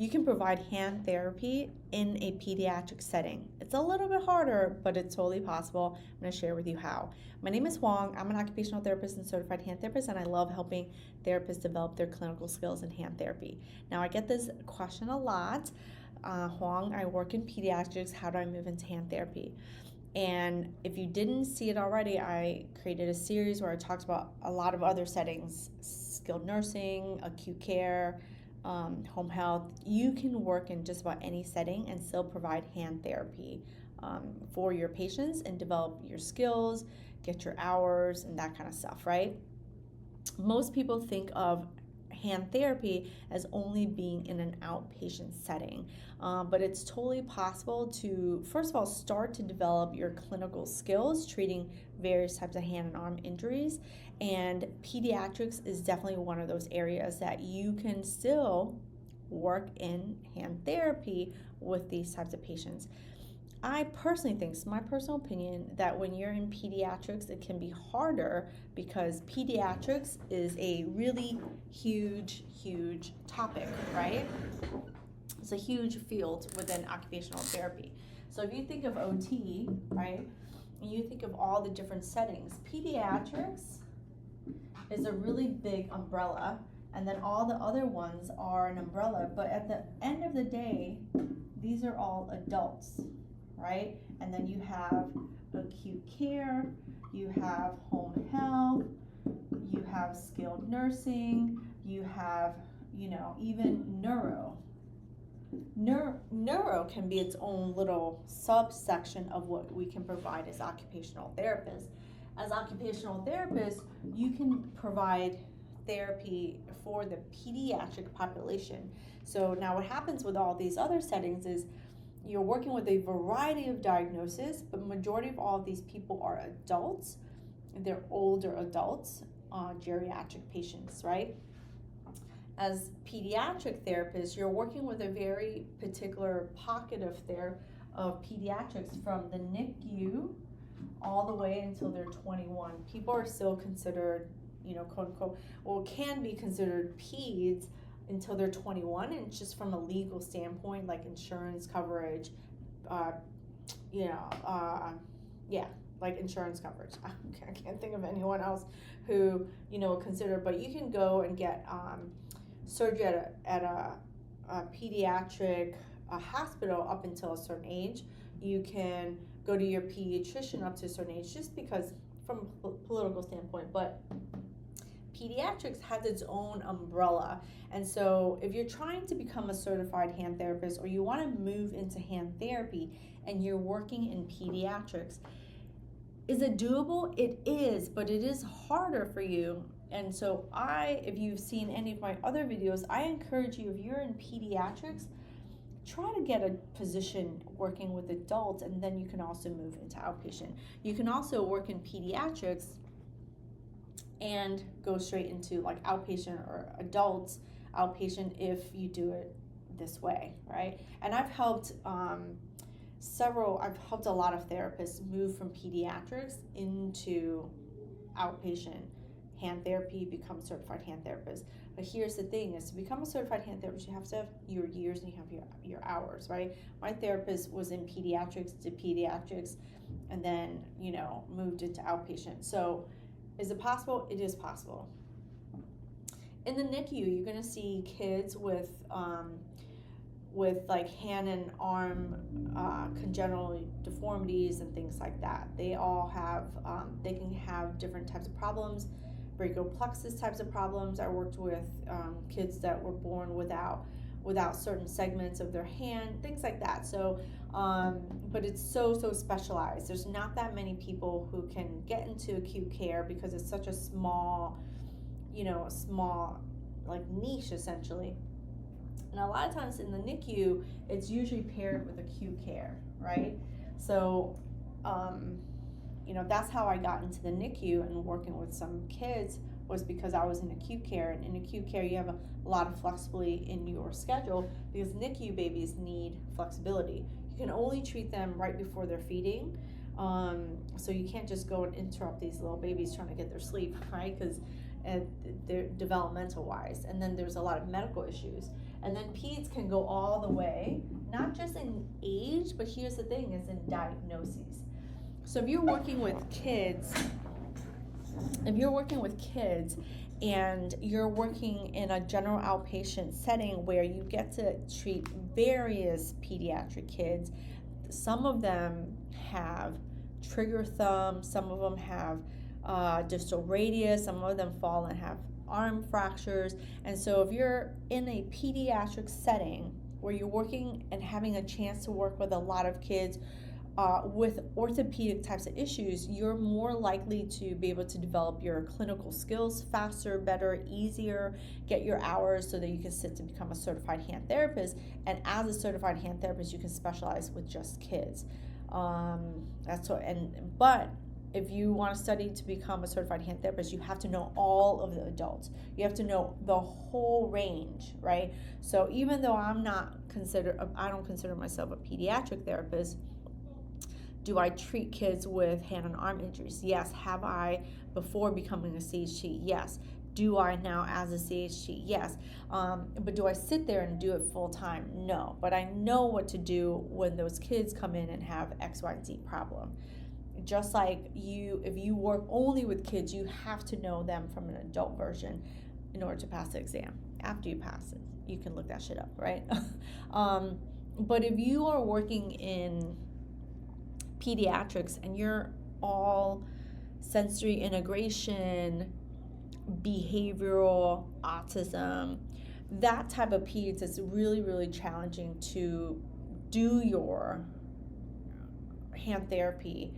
you can provide hand therapy in a pediatric setting. It's a little bit harder, but it's totally possible. I'm going to share with you how. My name is Huang. I'm an occupational therapist and certified hand therapist, and I love helping therapists develop their clinical skills in hand therapy. Now, I get this question a lot. Huang, I work in pediatrics. How do I move into hand therapy? And if you didn't see it already, I created a series where I talked about a lot of other settings: skilled nursing, acute care, home health. You can work in just about any setting and still provide hand therapy for your patients and develop your skills, get your hours, and that kind of stuff, right? Most people think of hand therapy as only being in an outpatient setting, but it's totally possible to, first of all, start to develop your clinical skills treating various types of hand and arm injuries, and pediatrics is definitely one of those areas that you can still work in hand therapy with these types of patients. I personally think, it's my personal opinion, that when you're in pediatrics, it can be harder because pediatrics is a really huge topic, right? It's a huge field within occupational therapy. So if you think of OT, right, and you think of all the different settings, pediatrics is a really big umbrella, and then all the other ones are an umbrella, but at the end of the day, these are all adults, right? And then you have acute care, you have home health, you have skilled nursing, you have, even neuro. Neuro can be its own little subsection of what we can provide as occupational therapists. As occupational therapists, you can provide therapy for the pediatric population. So now what happens with all these other settings is you're working with a variety of diagnoses, but majority of all of these people are adults. They're older adults, geriatric patients, right? As pediatric therapists, you're working with a very particular pocket of pediatrics from the NICU all the way until they're 21. People are still considered, quote unquote, well, can be considered peds until they're 21, and just from a legal standpoint, like insurance coverage, like insurance coverage. I can't think of anyone else who, consider, but you can go and get surgery at a pediatric hospital up until a certain age. You can go to your pediatrician up to a certain age, just because from a political standpoint, but pediatrics has its own umbrella. And so if you're trying to become a certified hand therapist, or you want to move into hand therapy and you're working in pediatrics, is it doable? It is, but it is harder for you. And so if you've seen any of my other videos, I encourage you, if you're in pediatrics, try to get a position working with adults, and then you can also move into outpatient. You can also work in pediatrics and go straight into like outpatient or adults outpatient if you do it this way, right? And I've helped a lot of therapists move from pediatrics into outpatient hand therapy, become certified hand therapists. But here's the thing, is to become a certified hand therapist, you have to have your years and you have your hours, right? My therapist was in pediatrics, did pediatrics, and then, moved into outpatient. So is it possible? It is possible. In the NICU, you're going to see kids with like hand and arm congenital deformities and things like that. They all have, they can have different types of problems, brachial plexus types of problems. I worked with kids that were born without certain segments of their hand, things like that. So, but it's so specialized. There's not that many people who can get into acute care because it's such a small like niche essentially. And a lot of times in the NICU, it's usually paired with acute care, right? So, that's how I got into the NICU and working with some kids, was because I was in acute care. And in acute care, you have a lot of flexibility in your schedule because NICU babies need flexibility. You can only treat them right before they're feeding. So you can't just go and interrupt these little babies trying to get their sleep, right? Because they're developmental wise. And then there's a lot of medical issues. And then peds can go all the way, not just in age, but here's the thing, is in diagnoses. So if you're working with kids and you're working in a general outpatient setting where you get to treat various pediatric kids, some of them have trigger thumb, some of them have distal radius, some of them fall and have arm fractures. And so if you're in a pediatric setting where you're working and having a chance to work with a lot of kids with orthopedic types of issues, you're more likely to be able to develop your clinical skills faster, better, easier, get your hours so that you can sit to become a certified hand therapist. And as a certified hand therapist, you can specialize with just kids. But if you want to study to become a certified hand therapist, you have to know all of the adults. You have to know the whole range, right? So even though I don't consider myself a pediatric therapist, do I treat kids with hand and arm injuries? Yes. Have I before becoming a CHT? Yes. Do I now as a CHT? Yes. But do I sit there and do it full time? No. But I know what to do when those kids come in and have X, Y, and Z problem. Just like if you work only with kids, you have to know them from an adult version in order to pass the exam. After you pass it, you can look that shit up, right? But if you are working in pediatrics and you're all sensory integration, behavioral, autism, that type of peds is really, really challenging to do your hand therapy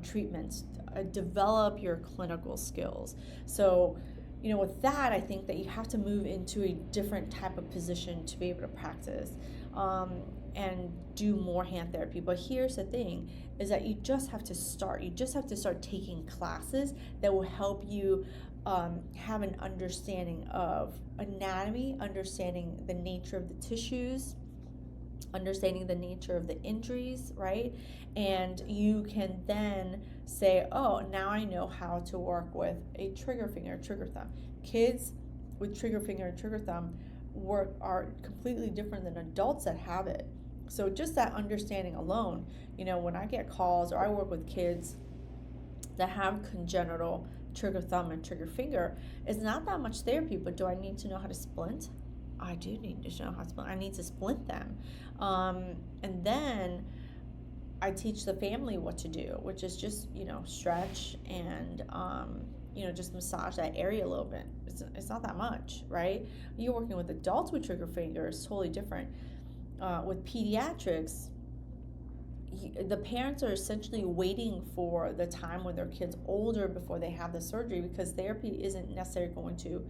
treatments, develop your clinical skills. So, with that, I think that you have to move into a different type of position to be able to practice and do more hand therapy. But here's the thing, is that you just have to start. You just have to start taking classes that will help you have an understanding of anatomy, understanding the nature of the tissues, understanding the nature of the injuries, right? And you can then say, oh, now I know how to work with a trigger finger, trigger thumb. Kids with trigger finger and trigger thumb are completely different than adults that have it. So just that understanding alone, when I get calls or I work with kids that have congenital trigger thumb and trigger finger, it's not that much therapy, but do I need to know how to splint? I do need to know how to splint. I need to splint them. And then I teach the family what to do, which is just, stretch and, just massage that area a little bit. It's not that much, right? You're working with adults with trigger fingers, totally different. With pediatrics, the parents are essentially waiting for the time when their kid's older before they have the surgery, because therapy isn't necessarily going to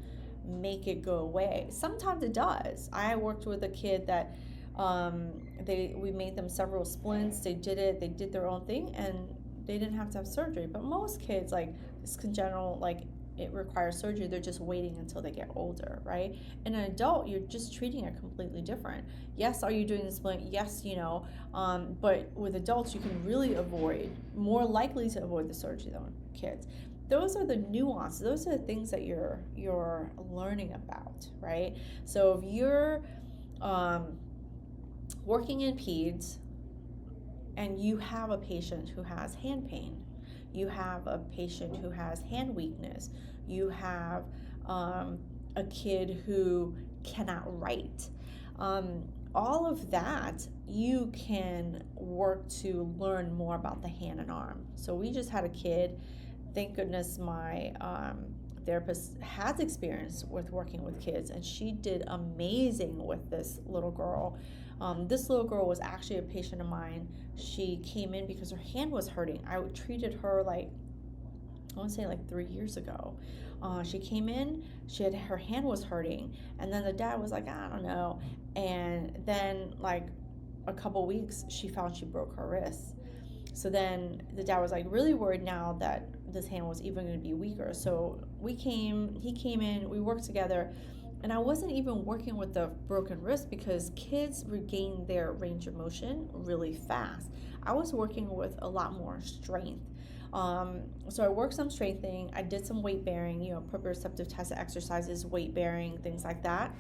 make it go away. Sometimes it does. I worked with a kid that we made them several splints. They did their own thing, and they didn't have to have surgery. But most kids, like, it's congenital, like, it requires surgery. They're just waiting until they get older, right? And an adult, you're just treating it completely different. Yes, are you doing the splint? Yes, but with adults, you can really more likely to avoid the surgery than with kids. Those are the nuances. Those are the things that you're learning about, right? So if you're working in peds and you have a patient who has hand pain, you have a patient who has hand weakness, you have a kid who cannot write, all of that, you can work to learn more about the hand and arm. So we just had a kid. Thank goodness my therapist has experience with working with kids, and she did amazing with this little girl. This little girl was actually a patient of mine. She came in because her hand was hurting. I treated her I want to say 3 years ago. She came in, her hand was hurting, and then the dad was like, I don't know. And then a couple weeks, she found she broke her wrist. So then the dad was really worried now that this hand was even going to be weaker. So he came in, we worked together, and I wasn't even working with the broken wrist because kids regain their range of motion really fast. I was working with a lot more strength. So I worked some strengthening. I did some weight bearing, proprioceptive test exercises, weight bearing, things like that.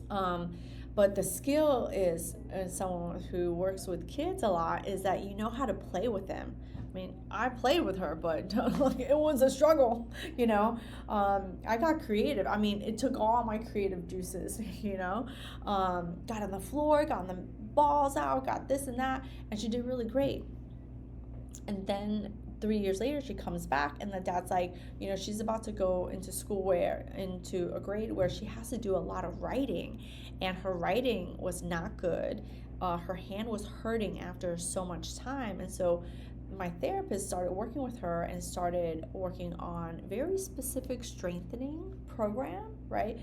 But the skill is, as someone who works with kids a lot, is that you know how to play with them. I mean, I played with her, but it was a struggle, I got creative. I mean, it took all my creative juices, got on the floor, got the balls out, got this and that, and she did really great. And then 3 years later, she comes back, and the dad's like, she's about to go into school into a grade where she has to do a lot of writing, and her writing was not good. Her hand was hurting after so much time, and so my therapist started working with her and started working on very specific strengthening program, right?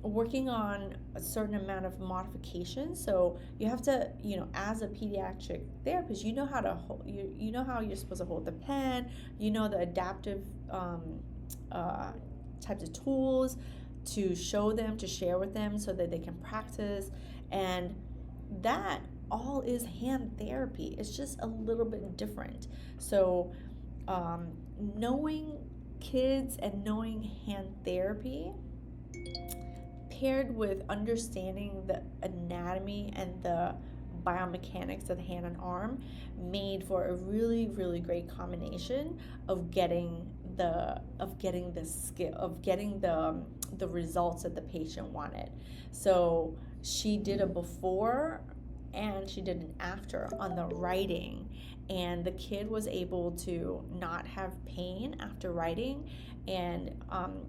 Working on a certain amount of modifications. So you have to, as a pediatric therapist, you know how to hold, you know how you're supposed to hold the pen, the adaptive types of tools to show them, to share with them so that they can practice. And that all is hand therapy. It's just a little bit different. So knowing kids and knowing hand therapy paired with understanding the anatomy and the biomechanics of the hand and arm made for a really, really great combination of getting the skill, of getting the results that the patient wanted. So she did a before and she did an after on the writing, and the kid was able to not have pain after writing. And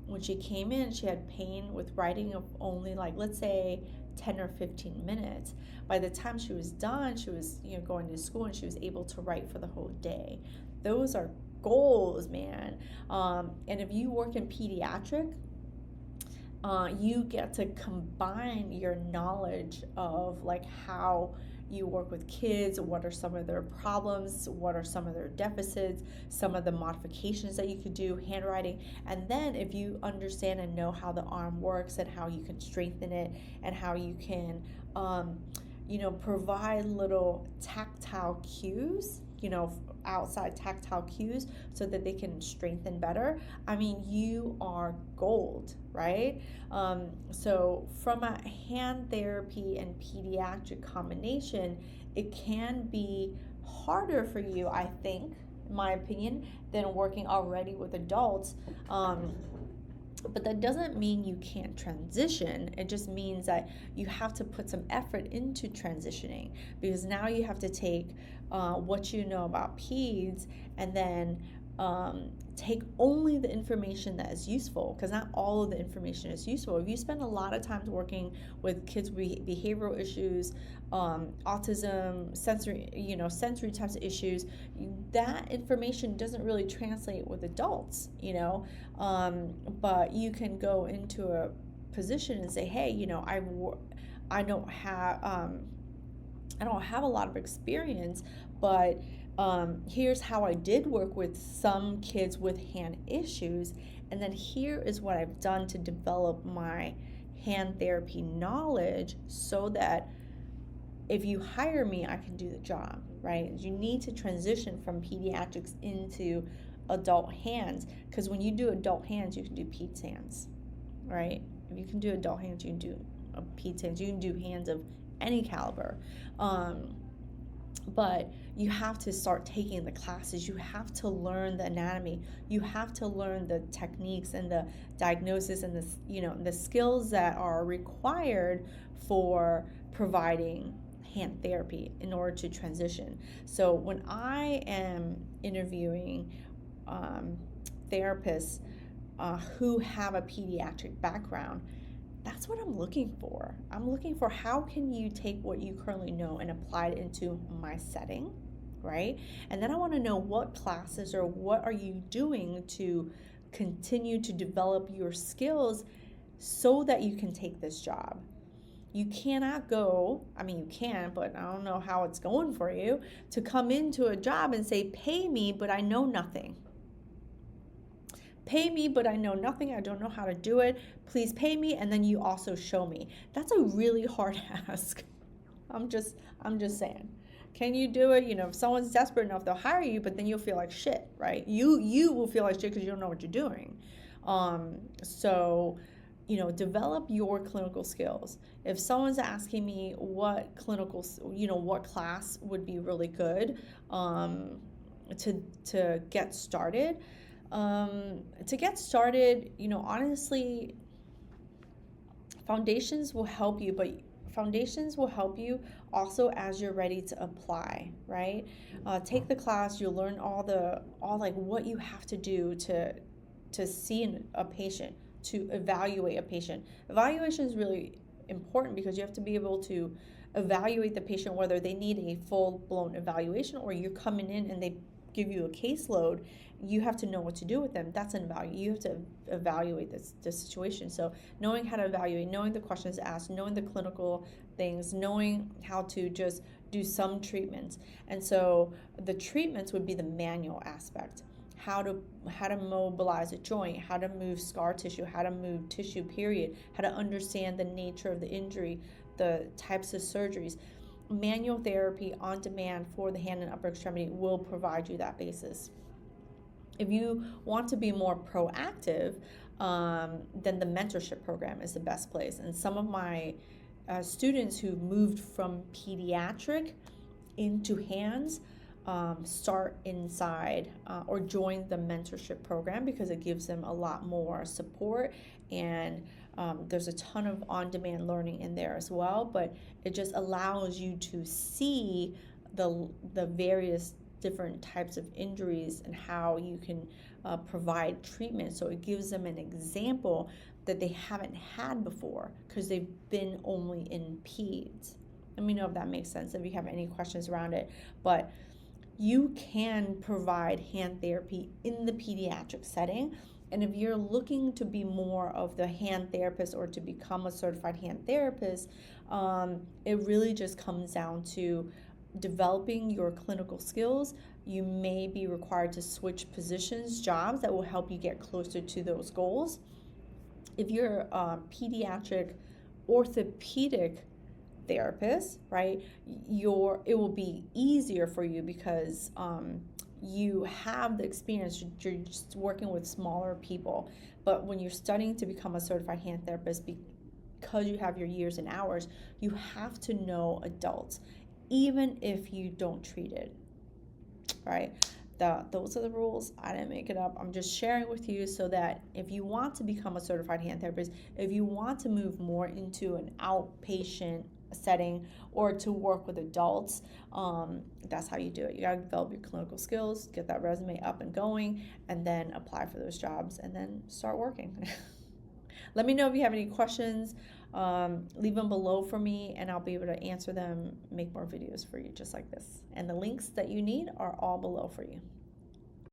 when she came in, she had pain with writing of only, like, let's say 10 or 15 minutes. By the time she was done, she was going to school, and she was able to write for the whole day. Those are goals, man. And if you work in pediatric, you get to combine your knowledge of like how you work with kids, what are some of their problems, what are some of their deficits, some of the modifications that you could do, handwriting. And then if you understand and know how the arm works and how you can strengthen it and how you can provide little tactile cues, outside tactile cues so that they can strengthen better, I mean, you are gold, right? So from a hand therapy and pediatric combination, it can be harder for you, I think, in my opinion, than working already with adults. But that doesn't mean you can't transition. It just means that you have to put some effort into transitioning, because now you have to take what you know about Peds and then take only the information that is useful, because not all of the information is useful. If you spend a lot of time working with kids with behavioral issues, autism, sensory types of issues, that information doesn't really translate with adults, but you can go into a position and say, hey, I don't have a lot of experience, but here's how I did work with some kids with hand issues, and then here is what I've done to develop my hand therapy knowledge so that if you hire me, I can do the job, right? You need to transition from pediatrics into adult hands, because when you do adult hands, you can do Peds hands, right? If you can do adult hands, you can do Peds hands. You can do hands of any caliber. But you have to start taking the classes. You have to learn the anatomy. You have to learn the techniques and the diagnosis and the skills that are required for providing hand therapy in order to transition. So when I am interviewing therapists who have a pediatric background, that's what I'm looking for. I'm looking for how can you take what you currently know and apply it into my setting, right? And then I want to know what classes or what are you doing to continue to develop your skills so that you can take this job. You cannot go, I mean, you can, but I don't know how it's going for you, to come into a job and say, pay me, but I know nothing. Pay me, but I know nothing. I don't know how to do it. Please pay me, and then you also show me. That's a really hard ask. I'm just saying, Can you do it? If someone's desperate enough, they'll hire you, but then you'll feel like shit, right? You will feel like shit because you don't know what you're doing. So, develop your clinical skills. If someone's asking me what what class would be really good to get started, honestly, foundations will help you, but foundations will help you also as you're ready to apply, right? Take the class, you'll learn all what you have to do to see a patient, to evaluate a patient. Evaluation is really important because you have to be able to evaluate the patient, whether they need a full-blown evaluation or you're coming in and they give you a caseload. You have to know what to do with them. That's an evaluation. You have to evaluate the situation. So knowing how to evaluate, knowing the questions asked, knowing the clinical things, knowing how to just do some treatments. And so the treatments would be the manual aspect. How to mobilize a joint, how to move scar tissue, how to move tissue, period, how to understand the nature of the injury, the types of surgeries. Manual therapy on demand for the hand and upper extremity will provide you that basis. If you want to be more proactive, then the mentorship program is the best place. And some of my students who moved from pediatric into hands start inside or join the mentorship program because it gives them a lot more support, and there's a ton of on-demand learning in there as well, but it just allows you to see the various different types of injuries and how you can provide treatment. So it gives them an example that they haven't had before because they've been only in peds. Let me know if that makes sense, if you have any questions around it. But you can provide hand therapy in the pediatric setting. And if you're looking to be more of the hand therapist or to become a certified hand therapist, it really just comes down to developing your clinical skills. You may be required to switch positions, jobs that will help you get closer to those goals. If you're a pediatric orthopedic therapist, right, it will be easier for you because you have the experience. You're just working with smaller people. But when you're studying to become a certified hand therapist, because you have your years and hours, you have to know adults, even if you don't treat it, right? Those are the rules. I didn't make it up. I'm just sharing with you so that if you want to become a certified hand therapist, if you want to move more into an outpatient setting or to work with adults, that's how you do it. You got to develop your clinical skills, get that resume up and going, and then apply for those jobs and then start working. Let me know if you have any questions. Leave them below for me and I'll be able to answer them, make more videos for you just like this. And the links that you need are all below for you.